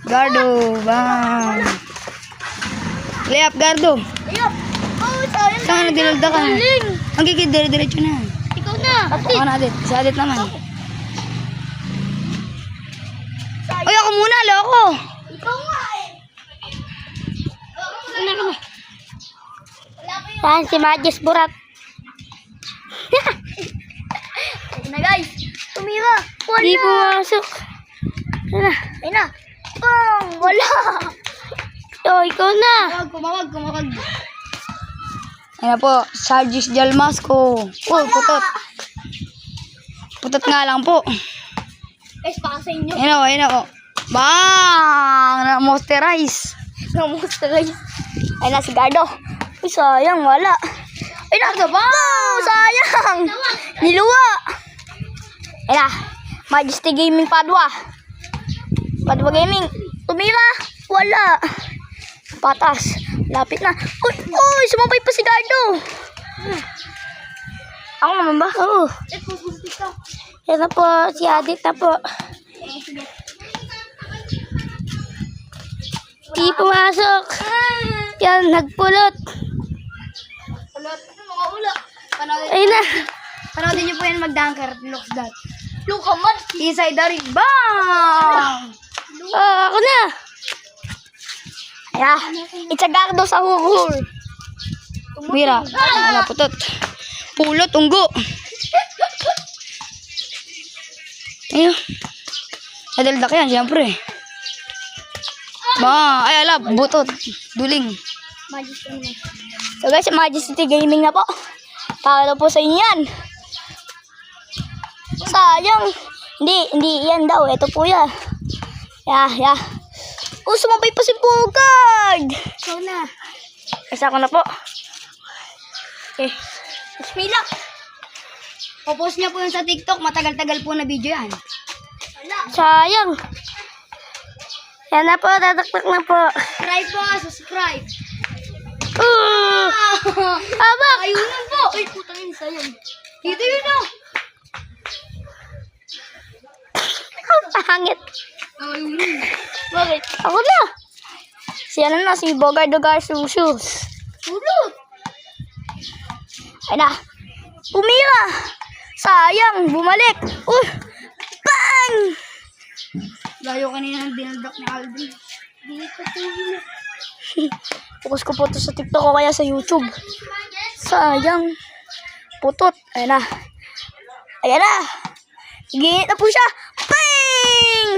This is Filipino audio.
Gardo. Bang. Layap, Gardo. Ayop. Oh, sayang. Saan na dinulda ka? Ang gigid, dire-diretso na. Ikaw na. Ako na, Adit. Si Adit naman. Uy, ako muna, loko. Ikaw nga eh. Una ka ba? Saan si Majis Burat? Ito na guys. Tumira. Wala. Di pumasok. Ayun na. Bang! Wala. Ikaw na. Kumawag. Ayan po, Sargis Jalmasco. Putot. Putot nga lang po. Guys, baka sa inyo. Ayan o. Bang! Na-mosterize. Namustuloy. Ayun na si Gardo. Uy, sayang. Wala. Ayun na. Gardo, bang! Oh, sayang. Niluwa. Ayun na. Majesty Gaming Padua. Padua Gaming. Tumira. Wala. Patas. Lapit na. Uy, sumabay pa si Gardo. Ako naman ba? Oo. Yan na po. Si Adit na po. Di pumasok. Yan, nagpulot. Ayun na. Panoodin niyo po yan mag-dunker. Looks that. Look, man. Inside the ring. Bang! Ako na. Ayan. It's a Gardo sa huhul. Mira. Wala, putot. Pulot, unggo. Ayun. Nadaldak yan, siyempre. Ay, ala, butot. Duling. So guys, Majesty Gaming na po. Para po sa inyo yan. Sayang. Hindi yan daw. Ito po yan. Yeah. Oh, sumabay pa si Bogard. Ikaw na. Kasi ako na po. Okay. Bismillah. Popost niya po yun sa TikTok. Matagal-tagal po na video yan. Sayang. Yan na po. Tataktak na po. Subscribe po, subscribe. Abak. Ayunan po. Ay, putang ina, sayang. Dito yun o. Pangit. Ayunan. Bakit? Ako na. Si Bogard Dugar Shoes. Pulot. Ay na. Umira. Sayang. Bumalik. Bang! Layo kanina ng dinaldak ni Alvin. Dito po. Focus ko po ito sa TikTok o kaya sa YouTube. Sayang. Putot. Ayan na. Ayan na. Ginit na po siya. Bang!